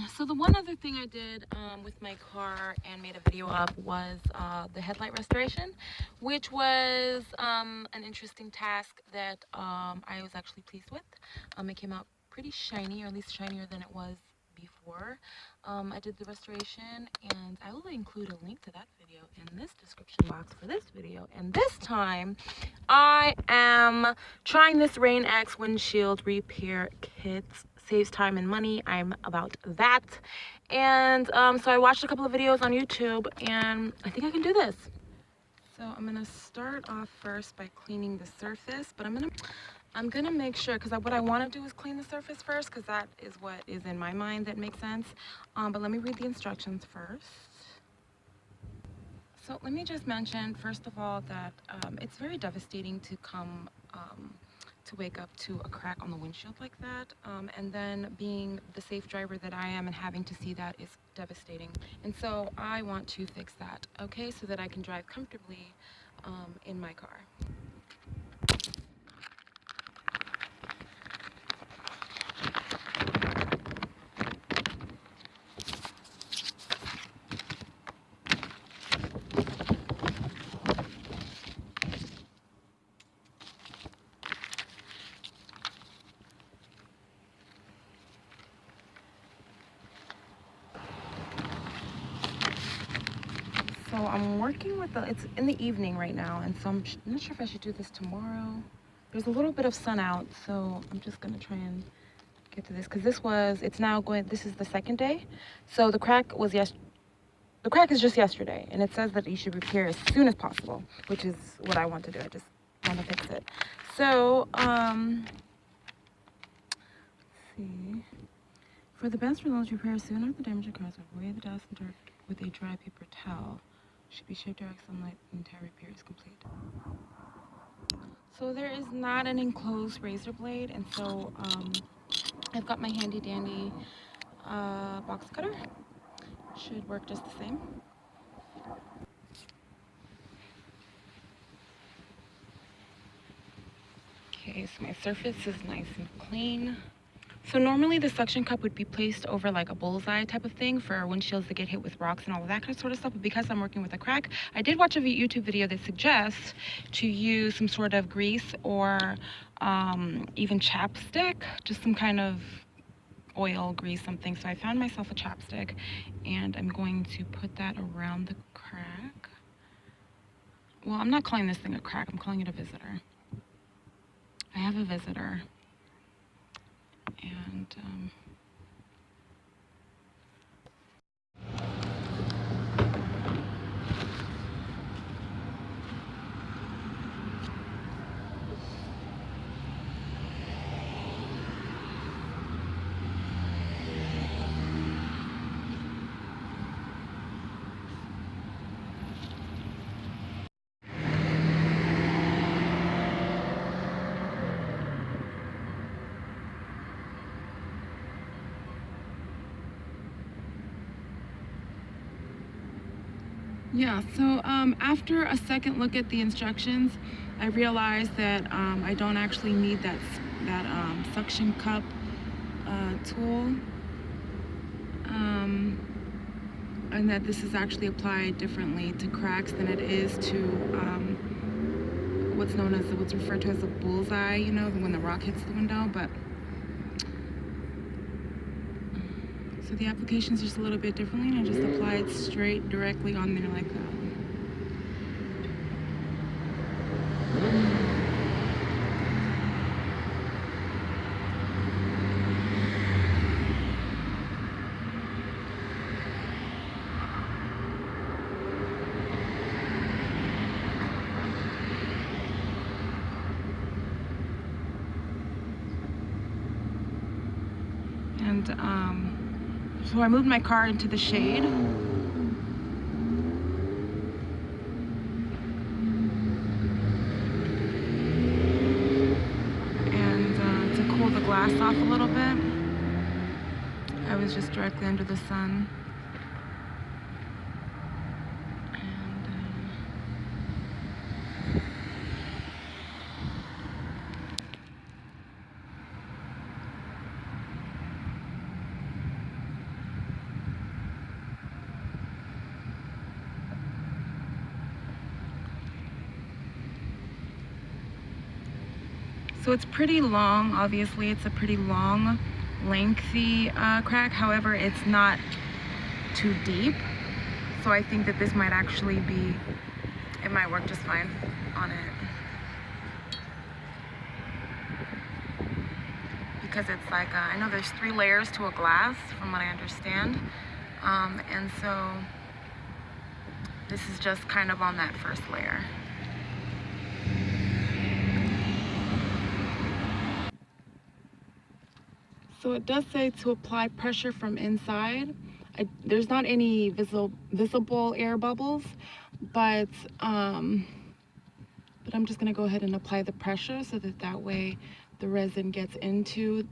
So the one other thing I did with my car and made a video of was the headlight restoration, which was an interesting task that I was actually pleased with. It came out pretty shiny, or at least shinier than it was before. I did the restoration, and I will include a link to that video in this description box for this video. And this time, I am trying this Rain X windshield repair kit. Saves time and money. I'm about that. And so I watched a couple of videos on YouTube, and I think I can do this. So I'm gonna start off first by cleaning the surface, but I'm gonna make sure, because what I want to do is clean the surface first, because that is what is in my mind that makes sense. But let me read the instructions first. So let me just mention, first of all, that it's very devastating to come to wake up to a crack on the windshield like that. And then being the safe driver that I am and having to see that is devastating. And so I want to fix that, okay, so that I can drive comfortably in my car. So I'm working with it's in the evening right now, and so I'm not sure if I should do this tomorrow. There's a little bit of sun out, so I'm just gonna try and get to this, because this is the second day. So the crack is just yesterday, and it says that you should repair as soon as possible, which is what I want to do. I just want to fix it. So, let's see. For the best results, repair soon after the damage occurs. Avoid the dust and dirt with a dry paper towel. Should be shaved direct sunlight until repair is complete. So there is not an enclosed razor blade, and so I've got my handy dandy box cutter. Should work just the same. Okay, so my surface is nice and clean. So normally the suction cup would be placed over like a bullseye type of thing for windshields that get hit with rocks and all of that kind of sort of stuff. But because I'm working with a crack, I did watch a YouTube video that suggests to use some sort of grease or even chapstick, just some kind of oil, grease, something. So I found myself a chapstick, and I'm going to put that around the crack. Well, I'm not calling this thing a crack, I'm calling it a visitor. I have a visitor. And yeah, so after a second look at the instructions, I realized that I don't actually need that suction cup tool, and that this is actually applied differently to cracks than it is to what's referred to as a bullseye, you know, when the rock hits the window. But so the application is just a little bit differently, and I just apply it straight directly on there like that. And so I moved my car into the shade. And to cool the glass off a little bit, I was just directly under the sun. So it's pretty long. Obviously, it's a pretty long, lengthy crack. However, it's not too deep. So I think that this might actually be, it might work just fine on it. Because it's like, I know there's 3 layers to a glass from what I understand. And so this is just kind of on that first layer. So it does say to apply pressure from inside. There's not any visible air bubbles, but I'm just gonna go ahead and apply the pressure so that that way the resin gets into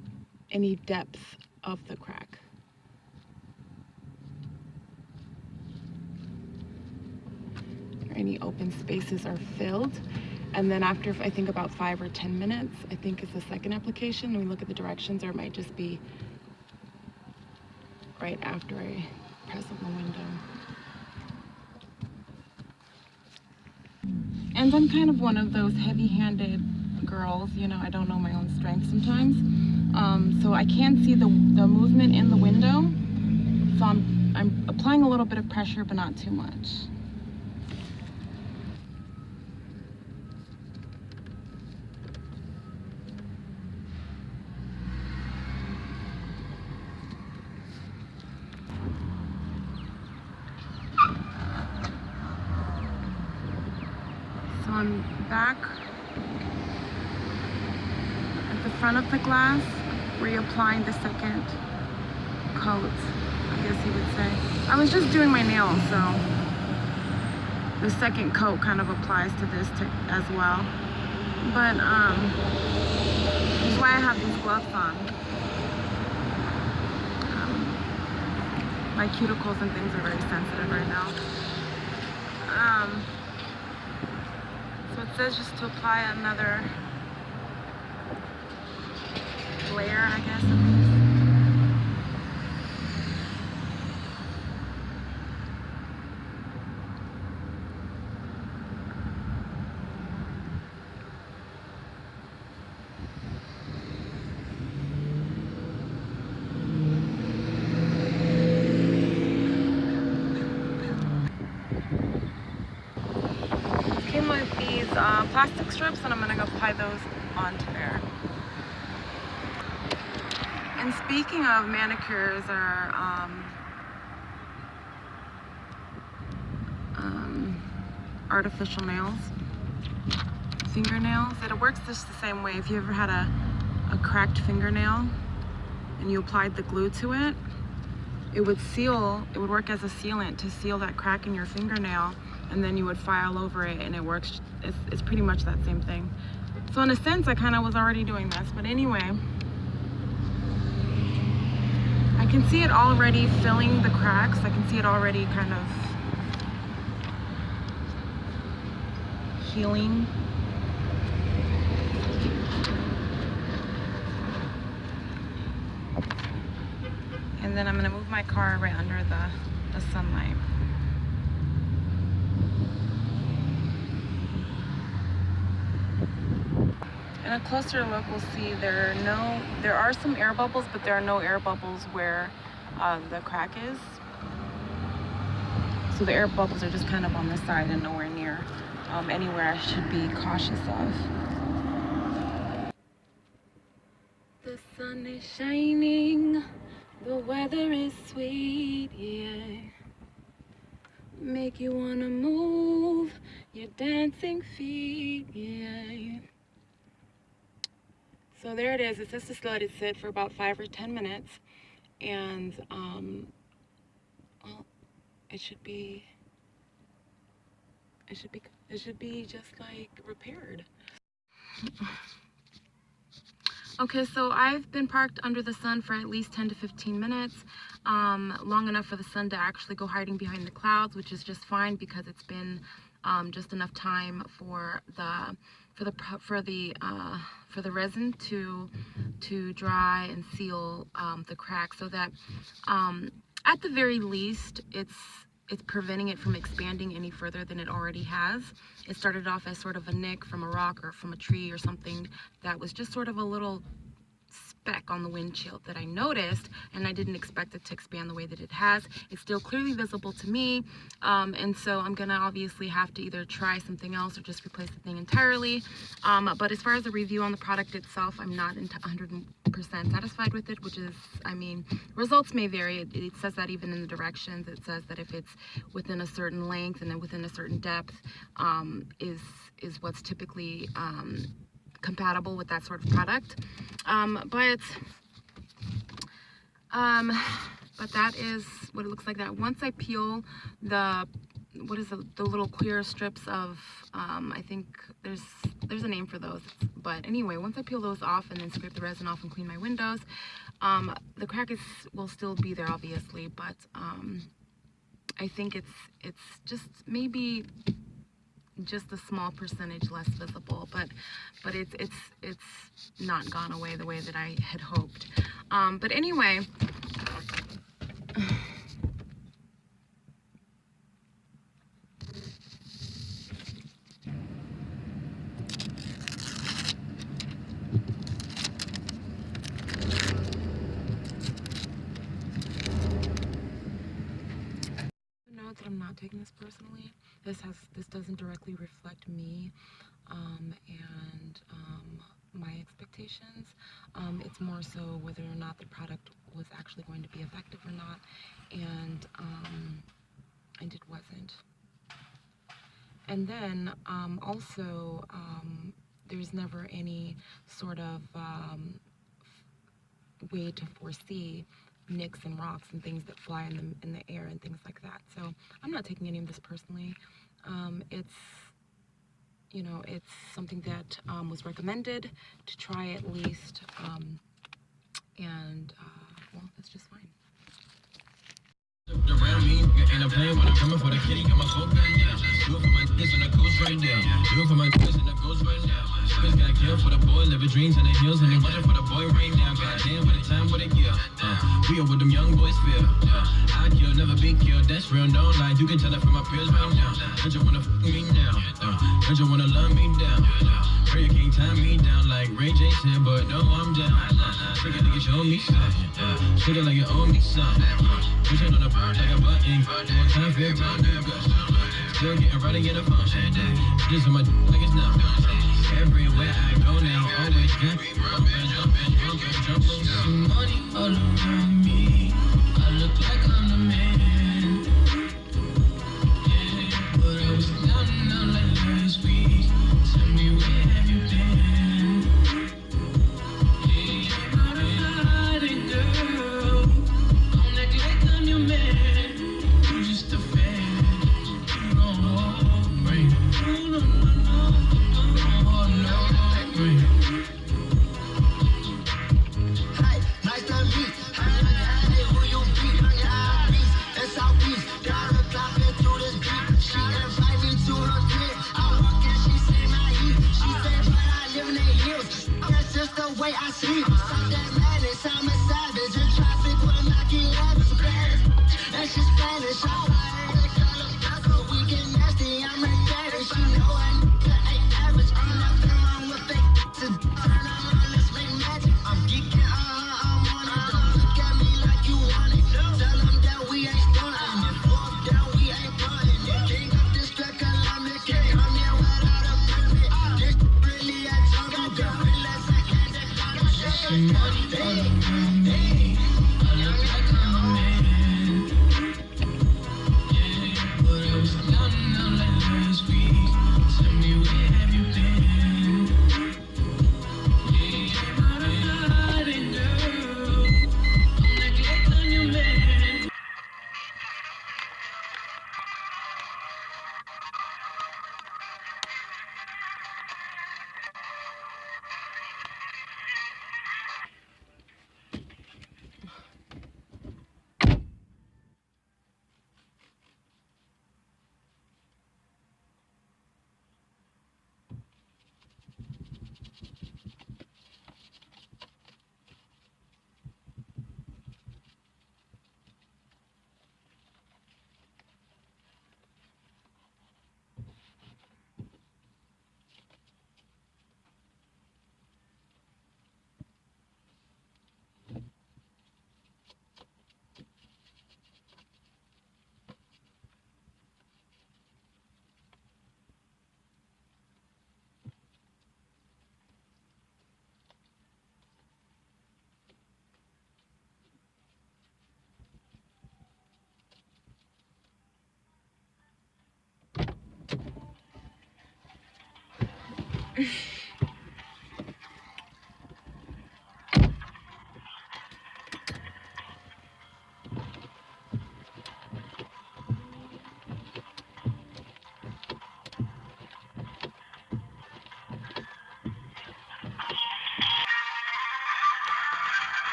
any depth of the crack. Or any open spaces are filled. And then after, I think about 5 or 10 minutes, I think is the second application. We look at the directions, or it might just be right after I press on the window. And I'm kind of one of those heavy-handed girls, you know, I don't know my own strength sometimes. So I can see the movement in the window. So I'm applying a little bit of pressure, but not too much. So I'm back at the front of the glass, reapplying the second coat, I guess you would say. I was just doing my nails, so the second coat kind of applies to this as well. But this is why I have these gloves on. My cuticles and things are very sensitive right now. So it says just to apply another layer, I guess, of these. Came with these plastic strips, and I'm gonna go apply those onto there. And speaking of manicures or artificial nails, fingernails, it works just the same way. If you ever had a cracked fingernail and you applied the glue to it, it would work as a sealant to seal that crack in your fingernail, and then you would file over it, and it works. It's pretty much that same thing. So in a sense, I kind of was already doing this, but anyway, I can see it already filling the cracks. I can see it already kind of healing. And then I'm gonna move my car right under the sunlight. In a closer look, we'll see there are some air bubbles, but there are no air bubbles where the crack is. So the air bubbles are just kind of on the side and nowhere near anywhere I should be cautious of. The sun is shining, the weather is sweet, yeah. Make you wanna move your dancing feet, yeah. So there it is. It says to let it sit for about 5 or 10 minutes, and well, it should be just like repaired. Okay, so I've been parked under the sun for at least 10 to 15 minutes, long enough for the sun to actually go hiding behind the clouds, which is just fine because it's been just enough time for the resin to dry and seal the crack, so that at the very least it's preventing it from expanding any further than it already has. It started off as sort of a nick from a rock or from a tree or something that was just sort of a little speck on the windshield that I noticed, and I didn't expect it to expand the way that it has. It's still clearly visible to me, and so I'm gonna obviously have to either try something else or just replace the thing entirely. But as far as the review on the product itself, I'm not 100% satisfied with it, which is, I mean, results may vary. It says that even in the directions. It says that if it's within a certain length and then within a certain depth, is what's typically compatible with that sort of product. But that is what it looks like. That once I peel the little clear strips of I think there's a name for those, but anyway, once I peel those off and then scrape the resin off and clean my windows, the crack will still be there, obviously, but I think it's just maybe just a small percentage less visible, but it's not gone away the way that I had hoped. But anyway, note that I'm not taking this personally. This doesn't directly reflect me and my expectations. It's more so whether or not the product was actually going to be effective or not, and it wasn't. And then also there's never any sort of way to foresee nicks and rocks and things that fly in the air and things like that. So I'm not taking any of this personally. It's, you know, it's something that was recommended to try at least, and well, that's just fine. Around me, ain't a plan when I'm coming for the kitty, got my phone right now. Do it for my kids and the ghost right now. Do it for my kids and the ghost right now. Always got killed for the boy, living dreams in the hills, and they watching for the boy right now. Goddamn, what a time, what a year. We are what them young boys feel. I kill, never be killed, that's real, no lie. You can tell that from my peers right now. Don't you wanna fuck me now? Don't you wanna love me down? Pray you can't tie me down like Ray J said, but no, I'm down. Trigger nigga, show me something. Treat it like you owe me something. Push it on the bird like a button. One time for your time, still getting right in the function. Just on my like it's not. Everywhere I go now, always got jumping. Money all around me. I look like I'm the man. Yeah, but I was down and out like last week. Tell me where have you been? Yeah, I'm a hiding girl. Don't act like I'm your man. You just a fan. You don't hold right. No, no, no, no. Hi, nice to meet. Hi, who you be?